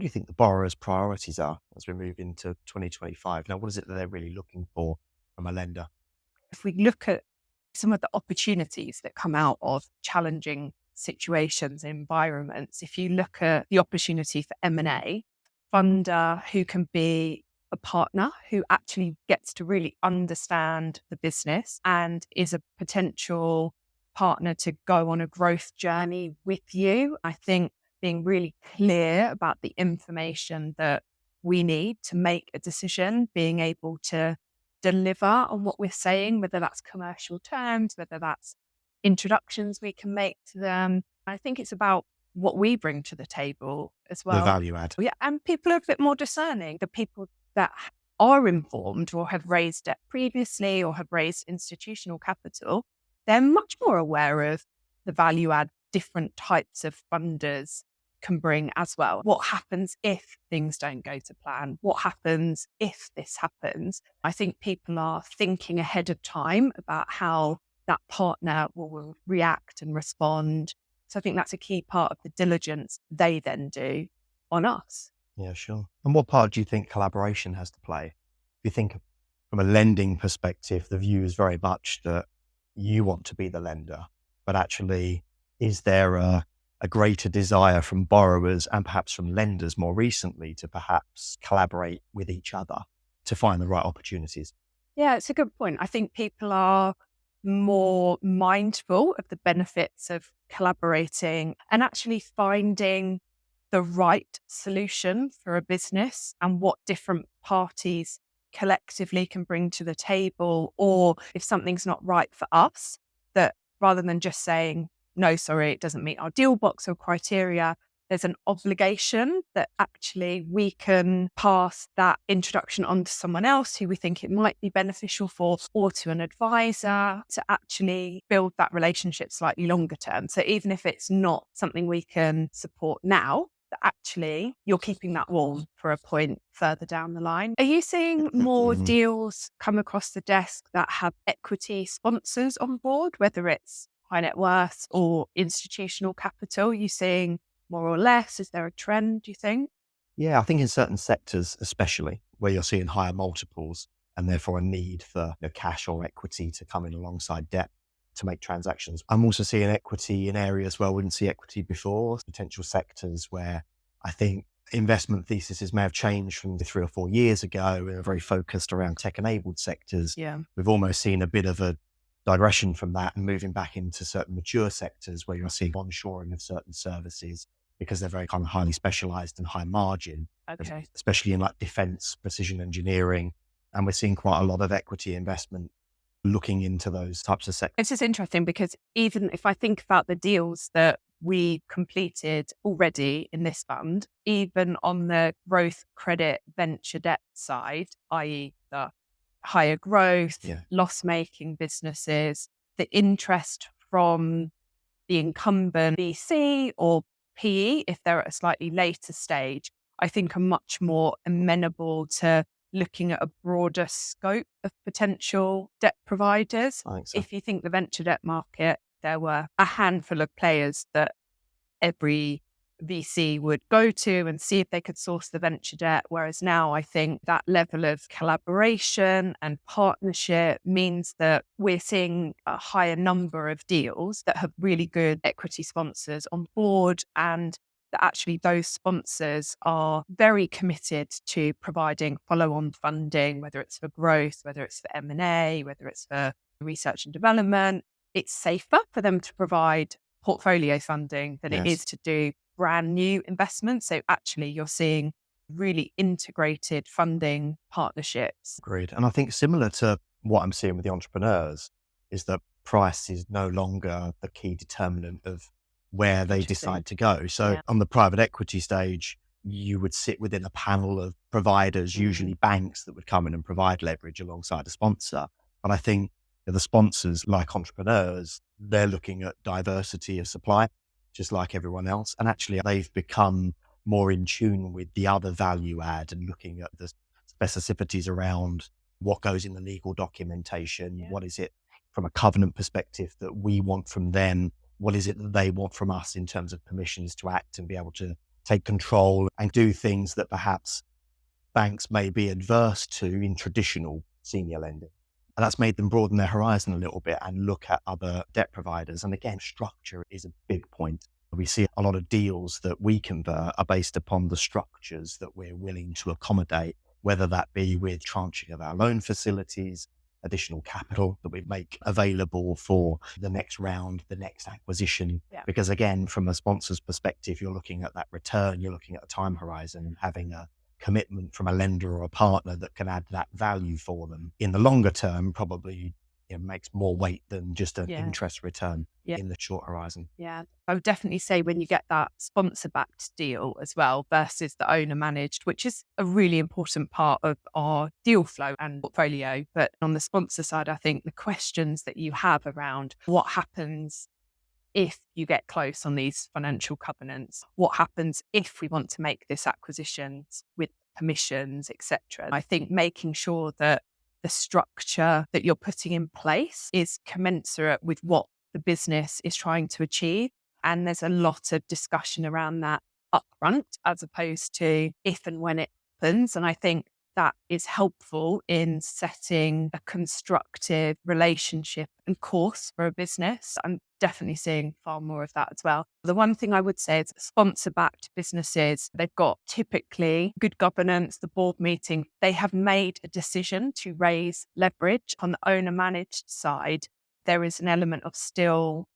what do you think the borrower's priorities are as we move into 2025? Now, what is it that they're really looking for from a lender? If we look at some of the opportunities that come out of challenging situations and environments, if you look at the opportunity for M&A, funder who can be a partner who actually gets to really understand the business and is a potential partner to go on a growth journey with you. I think being really clear about the information that we need to make a decision, being able to deliver on what we're saying, whether that's commercial terms, whether that's introductions we can make to them. I think it's about what we bring to the table as The well. value add. Yeah, and people are a bit more discerning. The people that are informed or have raised debt previously or have raised institutional capital, they're much more aware of the value add different types of funders can bring as well. What happens if things don't go to plan? What happens if this happens? I think people are thinking ahead of time about how that partner will react and respond. So I think that's a key part of the diligence they then do on us. Yeah, sure. And what part do you think collaboration has to play? If you think from a lending perspective, the view is very much that you want to be the lender, but actually, is there a greater desire from borrowers and perhaps from lenders more recently to perhaps collaborate with each other to find the right opportunities? Yeah, it's a good point. I think people are more mindful of the benefits of collaborating and actually finding the right solution for a business and what different parties collectively can bring to the table. Or if something's not right for us, that rather than just saying, no, sorry, it doesn't meet our deal box or criteria, there's an obligation that actually we can pass that introduction on to someone else who we think it might be beneficial for, or to an advisor to actually build that relationship slightly longer term. So even if it's not something we can support now, that actually you're keeping that warm for a point further down the line. Are you seeing more Mhm. deals come across the desk that have equity sponsors on board, whether it's high net worth or institutional capital? Are you seeing more or less? Is there a trend, do you think? Yeah, I think in certain sectors, especially where you're seeing higher multiples and therefore a need for cash or equity to come in alongside debt to make transactions. I'm also seeing equity in areas where I wouldn't see equity before, potential sectors where I think investment theses may have changed from 3 or 4 years ago. We were very focused around tech-enabled sectors. Yeah. We've almost seen a bit of a digression from that and moving back into certain mature sectors where you're seeing onshoring of certain services because they're very kind of highly specialized and high margin, Okay. especially in like defense, precision engineering. And we're seeing quite a lot of equity investment looking into those types of sectors. It's just interesting because even if I think about the deals that we completed already in this fund, even on the growth credit venture debt side, i.e. the higher growth, Yeah. loss-making businesses, the interest from the incumbent VC or PE, if they're at a slightly later stage, I think are much more amenable to looking at a broader scope of potential debt providers. I think so. If you think the venture debt market, there were a handful of players that every VC would go to and see if they could source the venture debt. Whereas now I think that level of collaboration and partnership means that we're seeing a higher number of deals that have really good equity sponsors on board, and that actually those sponsors are very committed to providing follow-on funding, whether it's for growth, whether it's for M&A, whether it's for research and development. It's safer for them to provide portfolio funding than it Yes. is to do brand new investments. So actually you're seeing really integrated funding partnerships. Agreed. And I think similar to what I'm seeing with the entrepreneurs is that price is no longer the key determinant of where they Interesting. decide to go. So Yeah. on the private equity stage, you would sit within a panel of providers, usually banks that would come in and provide leverage alongside a sponsor. But I think the sponsors, like entrepreneurs, they're looking at diversity of supply, just like everyone else. And actually they've become more in tune with the other value add and looking at the specificities around what goes in the legal documentation. Yeah. What is it from a covenant perspective that we want from them? What is it that they want from us in terms of permissions to act and be able to take control and do things that perhaps banks may be adverse to in traditional senior lending. And that's made them broaden their horizon a little bit and look at other debt providers. And again, structure is a big point. We see a lot of deals that we convert are based upon the structures that we're willing to accommodate, whether that be with tranching of our loan facilities, additional capital that we make available for the next round, the next acquisition. Yeah. Because again, from a sponsor's perspective, you're looking at that return, you're looking at a time horizon, and having a commitment from a lender or a partner that can add that value for them in the longer term probably makes more weight than just an interest return in the short horizon. Yeah, I would definitely say when you get that sponsor-backed deal as well versus the owner-managed, which is a really important part of our deal flow and portfolio. But on the sponsor side, I think the questions that you have around what happens if you get close on these financial covenants, what happens if we want to make this acquisition with permissions, etc. I think making sure that the structure that you're putting in place is commensurate with what the business is trying to achieve. And there's a lot of discussion around that upfront as opposed to if and when it happens. And I think that is helpful in setting a constructive relationship and course for a business. I'm definitely seeing far more of that as well. The one thing I would say is sponsor-backed businesses, they've got typically good governance, the board meeting, they have made a decision to raise leverage. On the owner-managed side, there is an element of still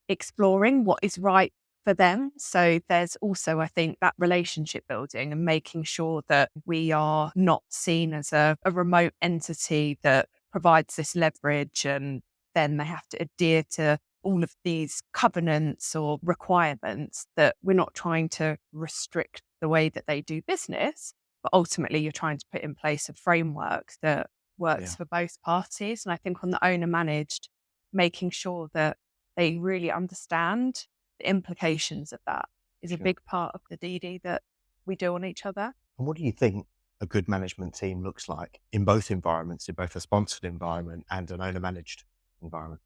exploring what is right for them. So there's also, I think, that relationship building and making sure that we are not seen as a remote entity that provides this leverage and then they have to adhere to all of these covenants or requirements, that we're not trying to restrict the way that they do business, but ultimately you're trying to put in place a framework that works for both parties. And I think on the owner managed, making sure that they really understand the implications of that is a big part of the DD that we do on each other. And what do you think a good management team looks like in both environments, in both a sponsored environment and an owner-managed environment?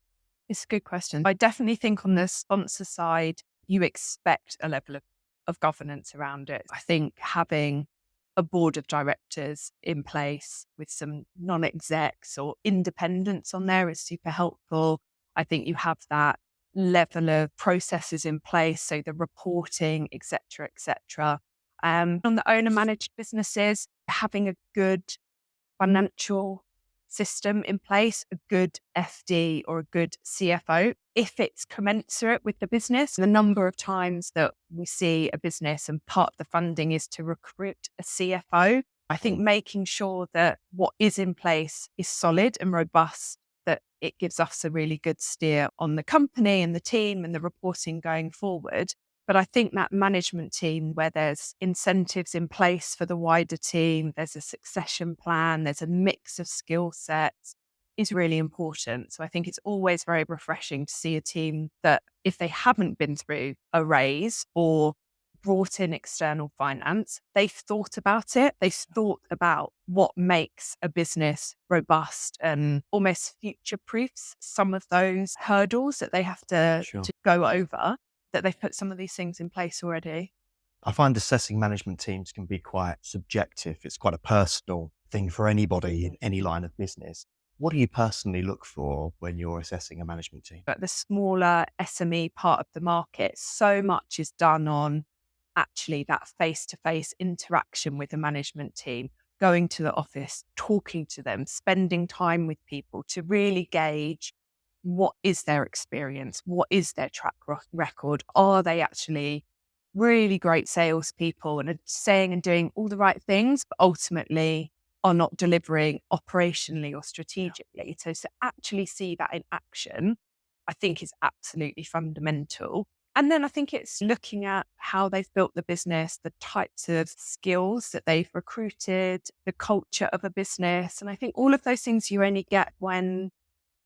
It's a good question. I definitely think on the sponsor side, you expect a level of governance around it. I think having a board of directors in place with some non-execs or independents on there is super helpful. I think you have that level of processes in place, so the reporting, et cetera, et cetera. On the owner-managed businesses, having a good financial system in place, a good FD or a good CFO, if it's commensurate with the business. The number of times that we see a business and part of the funding is to recruit a CFO, I think making sure that what is in place is solid and robust, that it gives us a really good steer on the company and the team and the reporting going forward. But I think that management team where there's incentives in place for the wider team, there's a succession plan, there's a mix of skill sets is really important. So I think it's always very refreshing to see a team that if they haven't been through a raise or brought in external finance, they've thought about it. They've thought about what makes a business robust and almost future proofs some of those hurdles that they have to go over, that they've put some of these things in place already. I find assessing management teams can be quite subjective. It's quite a personal thing for anybody in any line of business. What do you personally look for when you're assessing a management team? But the smaller SME part of the market, so much is done on actually that face-to-face interaction with the management team, going to the office, talking to them, spending time with people to really gauge what is their experience, what is their track record, are they actually really great salespeople and are saying and doing all the right things, but ultimately are not delivering operationally or strategically. So to actually see that in action, I think is absolutely fundamental. And then I think it's looking at how they've built the business, the types of skills that they've recruited, the culture of a business. And I think all of those things you only get when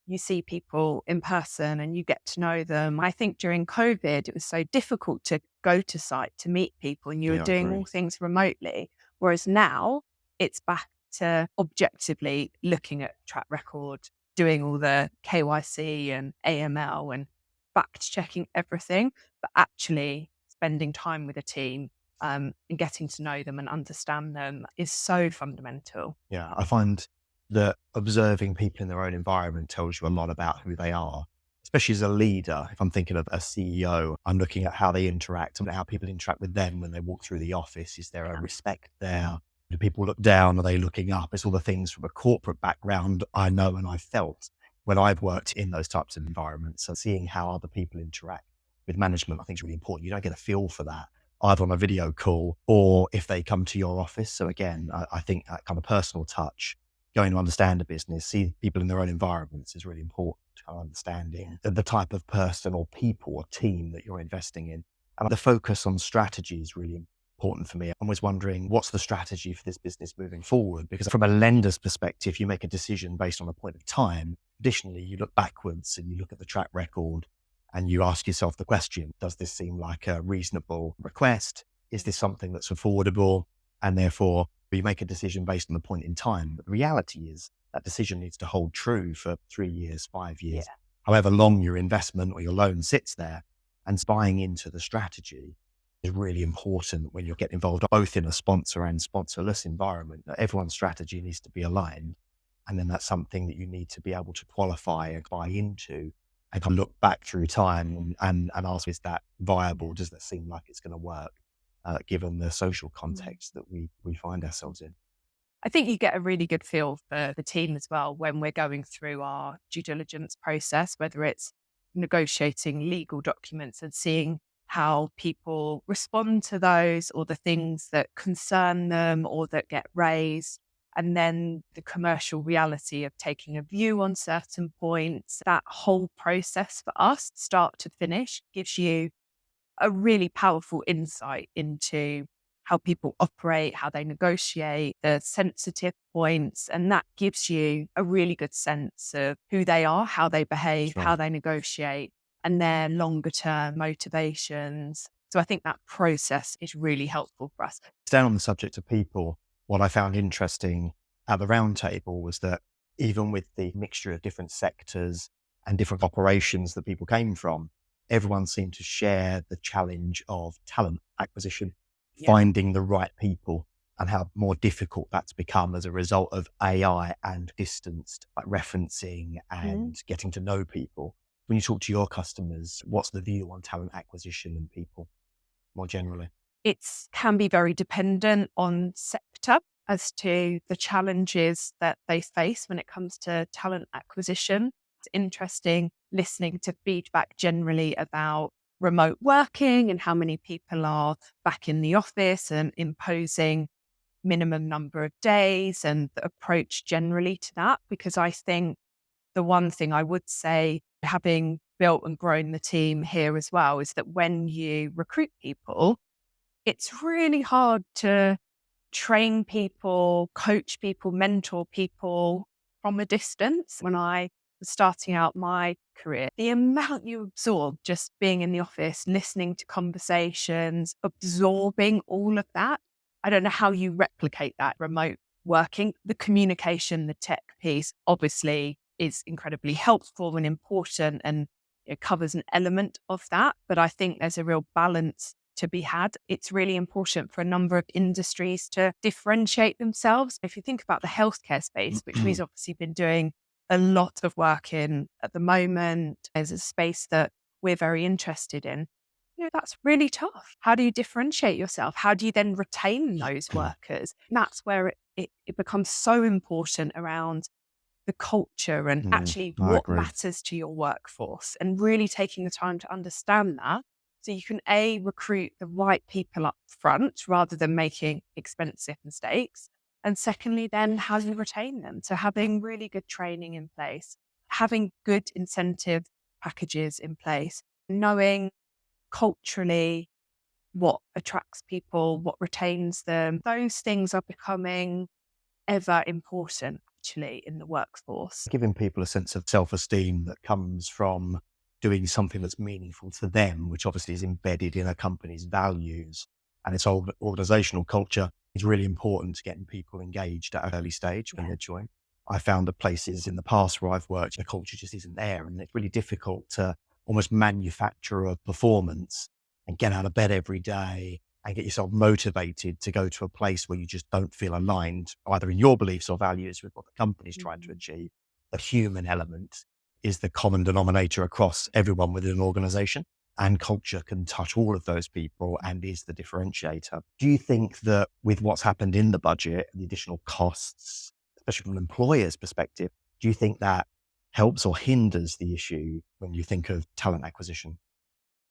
you see people in person and you get to know them. I think during COVID, it was so difficult to go to site to meet people and you were doing all things remotely. Whereas now it's back to objectively looking at track record, doing all the KYC and AML and fact checking everything, but actually spending time with a team, and getting to know them and understand them is so fundamental. Yeah, I find that observing people in their own environment tells you a lot about who they are, especially as a leader. If I'm thinking of a CEO, I'm looking at how they interact and how people interact with them when they walk through the office. Is there a respect there? Do people look down? Are they looking up? It's all the things from a corporate background I know and I've felt when I've worked in those types of environments. So seeing how other people interact with management, I think is really important. You don't get a feel for that either on a video call or if they come to your office. So again, I think that kind of personal touch, going to understand a business, see people in their own environments is really important to kind of understanding the type of person or people or team that you're investing in. And the focus on strategy is really important for me. I'm always wondering, what's the strategy for this business moving forward? Because from a lender's perspective, you make a decision based on a point of time. Additionally, you look backwards and you look at the track record and you ask yourself the question, does this seem like a reasonable request? Is this something that's affordable? And therefore, you make a decision based on the point in time. But the reality is that decision needs to hold true for 3 years, 5 years, however long your investment or your loan sits there. And buying into the strategy is really important when you're getting involved both in a sponsor and sponsorless environment. Everyone's strategy needs to be aligned. And then that's something that you need to be able to qualify and buy into and kind of look back through time and ask, is that viable? Does that seem like it's going to work, given the social context that we find ourselves in? I think you get a really good feel for the team as well when we're going through our due diligence process, whether it's negotiating legal documents and seeing how people respond to those or the things that concern them or that get raised. And then the commercial reality of taking a view on certain points. That whole process for us, start to finish, gives you a really powerful insight into how people operate, how they negotiate, the sensitive points. And that gives you a really good sense of who they are, how they behave, Sure. how they negotiate, and their longer term motivations. So I think that process is really helpful for us. Staying on the subject of people, what I found interesting at the roundtable was that even with the mixture of different sectors and different operations that people came from, everyone seemed to share the challenge of talent acquisition, finding the right people, and how more difficult that's become as a result of AI and distanced referencing and getting to know people. When you talk to your customers, what's the view on talent acquisition and people more generally? It can be very dependent on sector as to the challenges that they face when it comes to talent acquisition. It's interesting listening to feedback generally about remote working and how many people are back in the office and imposing minimum number of days and the approach generally to that. Because I think the one thing I would say, having built and grown the team here as well, is that when you recruit people, it's really hard to train people, coach people, mentor people from a distance. When I was starting out my career, the amount you absorb just being in the office, listening to conversations, absorbing all of that. I don't know how you replicate that remote working. The communication, the tech piece obviously is incredibly helpful and important, and it covers an element of that. But I think there's a real balance to be had. It's really important for a number of industries to differentiate themselves. If you think about the healthcare space, which we've obviously been doing a lot of work in at the moment, as a space that we're very interested in, that's really tough. How do you differentiate yourself? How do you then retain those workers? And that's where it becomes so important around the culture and actually what matters to your workforce, and really taking the time to understand that. So you can recruit the right people up front rather than making expensive mistakes. And secondly, then how do you retain them? So having really good training in place, having good incentive packages in place, knowing culturally what attracts people, what retains them. Those things are becoming ever important actually in the workforce. Giving people a sense of self-esteem that comes from doing something that's meaningful to them, which obviously is embedded in a company's values and its organizational culture, is really important to getting people engaged at an early stage when they join. I found that places in the past where I've worked, the culture just isn't there, and it's really difficult to almost manufacture a performance and get out of bed every day and get yourself motivated to go to a place where you just don't feel aligned, either in your beliefs or values with what the company's trying to achieve. The human element is the common denominator across everyone within an organization, and culture can touch all of those people and is the differentiator. Do you think that with what's happened in the budget, the additional costs, especially from an employer's perspective, do you think that helps or hinders the issue when you think of talent acquisition?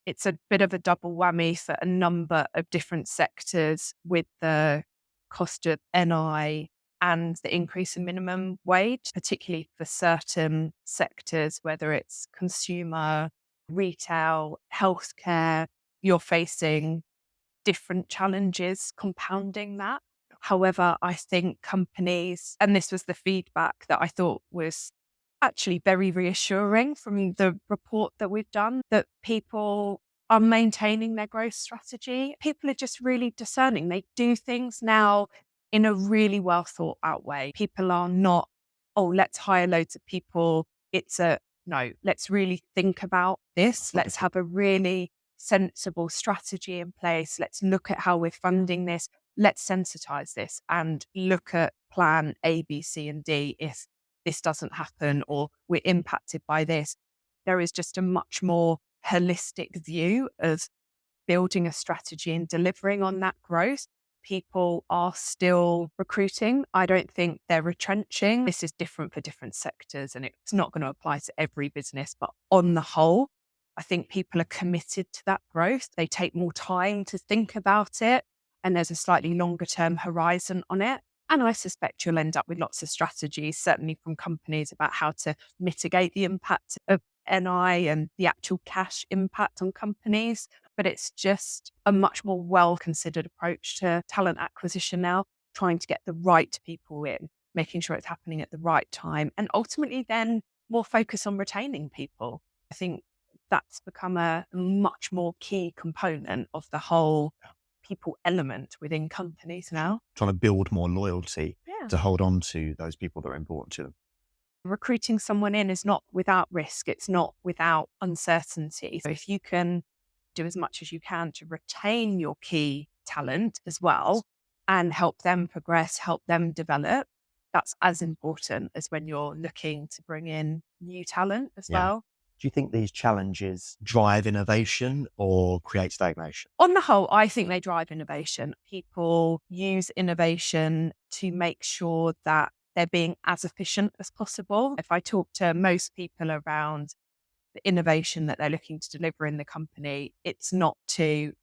It's a bit of a double whammy for a number of different sectors with the cost of NI and the increase in minimum wage, particularly for certain sectors, whether it's consumer, retail, healthcare, you're facing different challenges compounding that. However, I think companies, and this was the feedback that I thought was actually very reassuring from the report that we've done, that people are maintaining their growth strategy. People are just really discerning. They do things now in a really well thought out way. People are not, oh, let's hire loads of people. It's a, no, let's really think about this. Let's have a really sensible strategy in place. Let's look at how we're funding this. Let's sensitize this and look at plan A, B, C, and D if this doesn't happen or we're impacted by this. There is just a much more holistic view of building a strategy and delivering on that growth. People are still recruiting. I don't think they're retrenching. This is different for different sectors and it's not going to apply to every business, but on the whole, I think people are committed to that growth. They take more time to think about it and there's a slightly longer term horizon on it. And I suspect you'll end up with lots of strategies, certainly from companies, about how to mitigate the impact of NI and the actual cash impact on companies. But it's just a much more well-considered approach to talent acquisition now, trying to get the right people in, making sure it's happening at the right time, and ultimately then more focus on retaining people. I think that's become a much more key component of the whole people element within companies now. Trying to build more loyalty Yeah. to hold on to those people that are important to them. Recruiting someone in is not without risk. It's not without uncertainty. So if you can do as much as you can to retain your key talent as well and help them progress, help them develop, that's as important as when you're looking to bring in new talent as Yeah. well. Do you think these challenges drive innovation or create stagnation? On the whole, I think they drive innovation. People use innovation to make sure that they're being as efficient as possible. If I talk to most people around the innovation that they're looking to deliver in the company, it's not to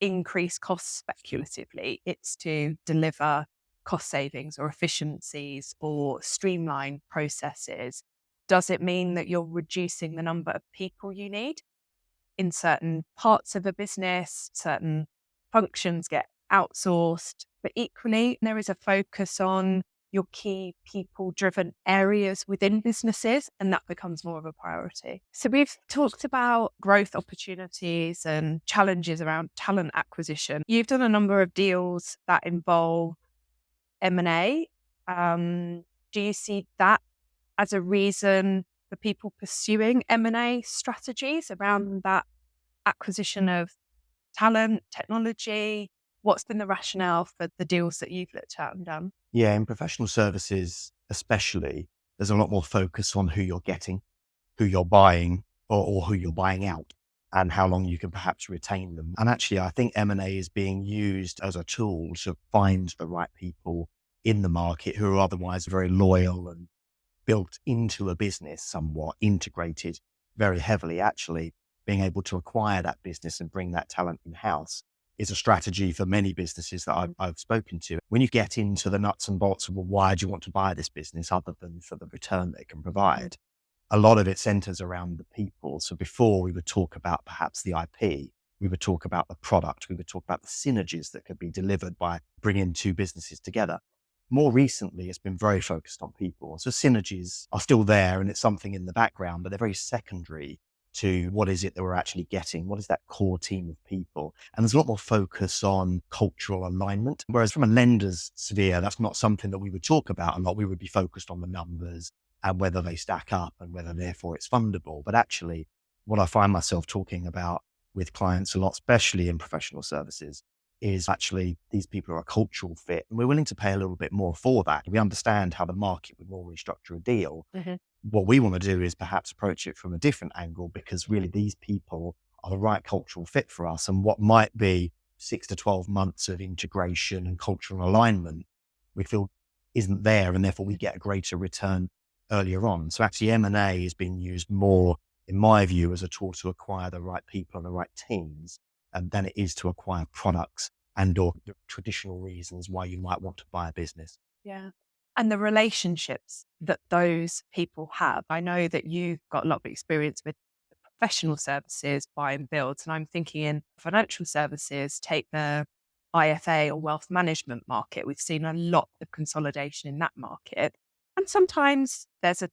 increase costs speculatively. It's to deliver cost savings or efficiencies or streamline processes. Does it mean that you're reducing the number of people you need? In certain parts of a business, certain functions get outsourced, but equally there is a focus on your key people-driven areas within businesses, and that becomes more of a priority. So we've talked about growth opportunities and challenges around talent acquisition. You've done a number of deals that involve M&A. Do you see that as a reason for people pursuing M&A strategies around that acquisition of talent, technology? What's been the rationale for the deals that you've looked at and done? Yeah, in professional services, especially, there's a lot more focus on who you're getting, who you're buying, or who you're buying out, and how long you can perhaps retain them. And actually, I think M&A is being used as a tool to find the right people in the market who are otherwise very loyal and built into a business, somewhat integrated very heavily. Actually, being able to acquire that business and bring that talent in-house is a strategy for many businesses that I've spoken to. When you get into the nuts and bolts of, well, why do you want to buy this business other than for the return they can provide? A lot of it centers around the people. So before we would talk about perhaps the IP, we would talk about the product, we would talk about the synergies that could be delivered by bringing two businesses together. More recently, it's been very focused on people. So synergies are still there and it's something in the background, but they're very secondary to what is it that we're actually getting? What is that core team of people? And there's a lot more focus on cultural alignment. Whereas from a lender's sphere, that's not something that we would talk about a lot. We would be focused on the numbers and whether they stack up and whether therefore it's fundable. But actually, what I find myself talking about with clients a lot, especially in professional services, is actually these people are a cultural fit and we're willing to pay a little bit more for that. We understand how the market would normally structure a deal. Mhm. What we want to do is perhaps approach it from a different angle, because really these people are the right cultural fit for us. And what might be 6 to 12 months of integration and cultural alignment, we feel isn't there. And therefore we get a greater return earlier on. So actually M&A is being used more, in my view, as a tool to acquire the right people and the right teams, than it is to acquire products and or the traditional reasons why you might want to buy a business. Yeah. And the relationships that those people have. I know that you've got a lot of experience with the professional services, buy and builds. And I'm thinking in financial services, take the IFA or wealth management market. We've seen a lot of consolidation in that market. And sometimes there's a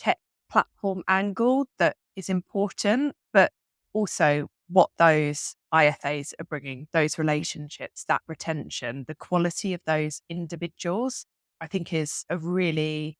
tech platform angle that is important, but also what those IFAs are bringing, those relationships, that retention, the quality of those individuals, I think is a really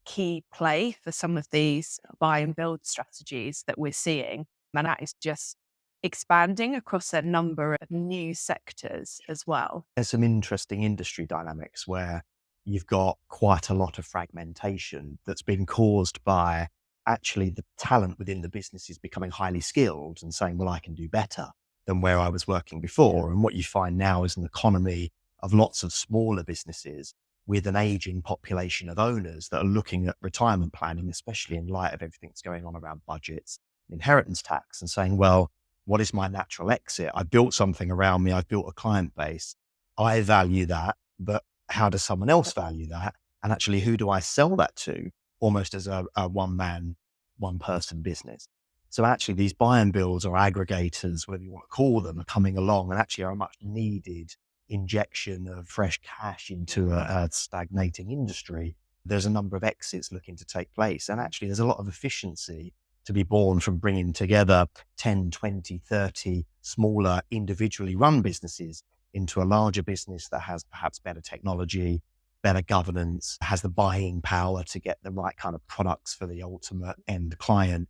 key play for some of these buy and build strategies that we're seeing. And that is just expanding across a number of new sectors as well. There's some interesting industry dynamics where you've got quite a lot of fragmentation that's been caused by actually the talent within the business is becoming highly skilled and saying, well, I can do better than where I was working before. And what you find now is an economy of lots of smaller businesses with an aging population of owners that are looking at retirement planning, especially in light of everything that's going on around budgets, inheritance tax, and saying, well, what is my natural exit? I've built something around me. I've built a client base. I value that, but how does someone else value that? And actually, who do I sell that to? Almost as a one man, one person business. So actually these buy and builds or aggregators, whatever you want to call them, are coming along and actually are a much needed injection of fresh cash into a stagnating industry. There's a number of exits looking to take place. And actually there's a lot of efficiency to be born from bringing together 10, 20, 30 smaller individually run businesses into a larger business that has perhaps better technology, better governance, has the buying power to get the right kind of products for the ultimate end client.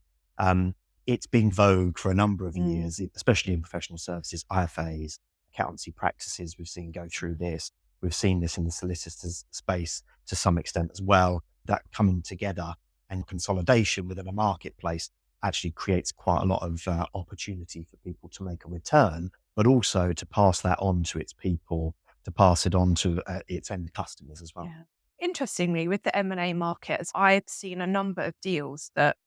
It's been vogue for a number of years, especially in professional services, IFAs, accountancy practices. We've seen go through this. We've seen this in the solicitors space to some extent as well. That coming together and consolidation within a marketplace actually creates quite a lot of opportunity for people to make a return, but also to pass that on to its people, to pass it on to its end customers as well. Yeah. Interestingly, with the M&A market, I've seen a number of deals that,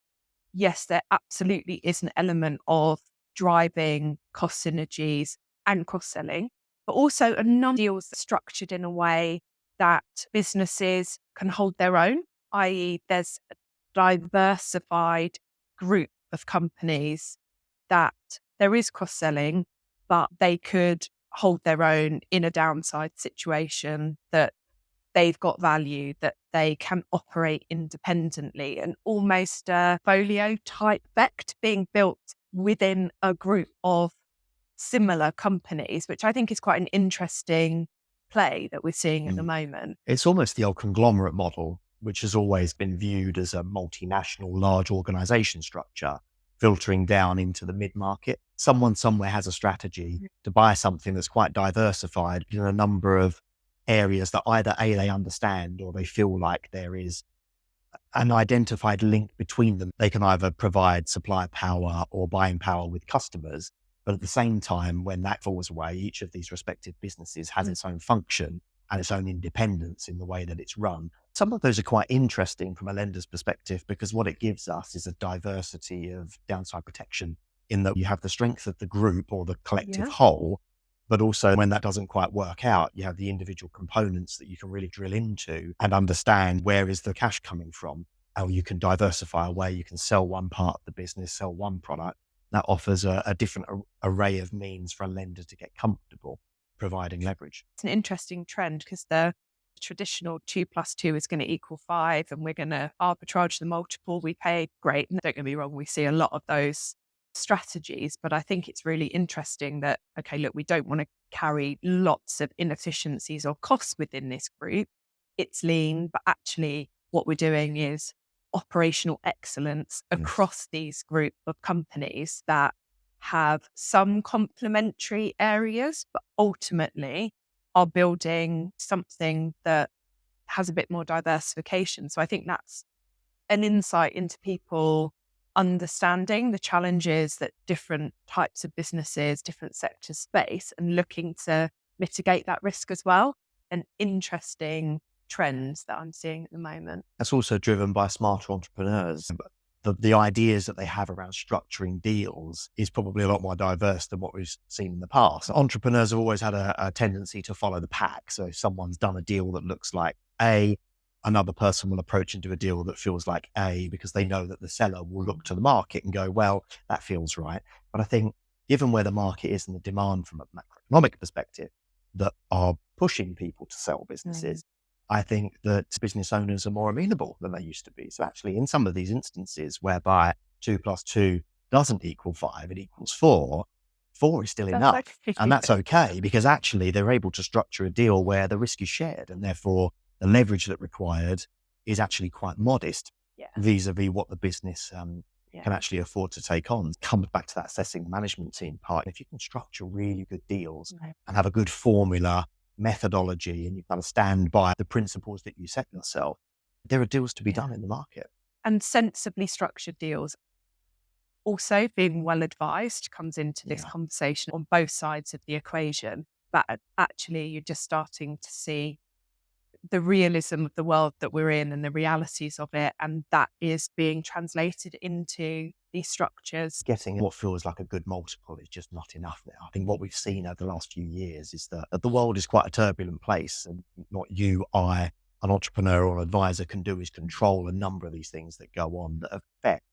yes, there absolutely is an element of driving cost synergies and cross-selling, but also a number of deals structured in a way that businesses can hold their own, i.e. there's a diversified group of companies that there is cross-selling, but they could hold their own in a downside situation, that they've got value, that they can operate independently, and almost a folio type effect being built within a group of similar companies, which I think is quite an interesting play that we're seeing at the moment. It's almost the old conglomerate model, which has always been viewed as a multinational, large organization structure, filtering down into the mid-market. Someone somewhere has a strategy to buy something that's quite diversified in a number of areas that either A, they understand, or they feel like there is an identified link between them. They can either provide supply power or buying power with customers. But at the same time, when that falls away, each of these respective businesses has its own function and its own independence in the way that it's run. Some of those are quite interesting from a lender's perspective, because what it gives us is a diversity of downside protection, in that you have the strength of the group or the collective whole, but also when that doesn't quite work out, you have the individual components that you can really drill into and understand where is the cash coming from, how you can diversify away, you can sell one part of the business, sell one product. That offers a different array of means for a lender to get comfortable providing leverage. It's an interesting trend, because the traditional 2 + 2 is going to equal 5, and we're going to arbitrage the multiple we pay. Great. And don't get me wrong, we see a lot of those strategies, but I think it's really interesting that, okay, look, we don't want to carry lots of inefficiencies or costs within this group. It's lean, but actually what we're doing is operational excellence across these group of companies that have some complementary areas, but ultimately are building something that has a bit more diversification. So I think that's an insight into people understanding the challenges that different types of businesses, different sectors face, and looking to mitigate that risk as well. And interesting trends that I'm seeing at the moment. That's also driven by smarter entrepreneurs. The ideas that they have around structuring deals is probably a lot more diverse than what we've seen in the past. Entrepreneurs have always had a tendency to follow the pack. So if someone's done a deal that looks like A, another person will approach and do a deal that feels like A, because they know that the seller will look to the market and go, well, that feels right. But I think given where the market is and the demand from a macroeconomic perspective that are pushing people to sell businesses, I think that business owners are more amenable than they used to be. So actually, in some of these instances whereby 2 + 2 doesn't equal 5, it equals 4, 4 is still enough. Okay. And that's okay, because actually they're able to structure a deal where the risk is shared, and therefore the leverage that required is actually quite modest vis-a-vis what the business can actually afford to take on. Comes back to that assessing the management team part. If you can structure really good deals and have a good formula, methodology, and you kind of stand by the principles that you set yourself, there are deals to be done in the market. And sensibly structured deals. Also, being well advised comes into this conversation on both sides of the equation. But actually, you're just starting to see the realism of the world that we're in and the realities of it. And that is being translated into these structures. Getting what feels like a good multiple is just not enough now. I think what we've seen over the last few years is that the world is quite a turbulent place, and what you, I, an entrepreneur or an advisor can do is control a number of these things that go on that affect,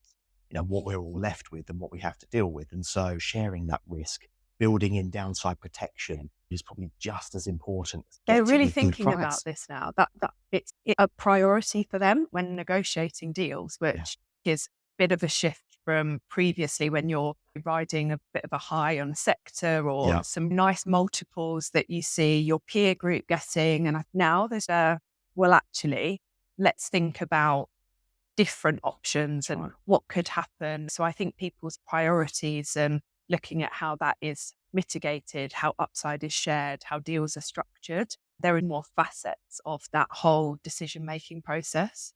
what we're all left with and what we have to deal with. And so sharing that risk, building in downside protection is probably just as important. They're really thinking about this now, that it's a priority for them when negotiating deals, which is a bit of a shift from previously when you're riding a bit of a high on a sector or some nice multiples that you see your peer group getting. And now there's actually, let's think about different options and what could happen. So I think people's priorities and looking at how that is mitigated, how upside is shared, how deals are structured, there are more facets of that whole decision-making process.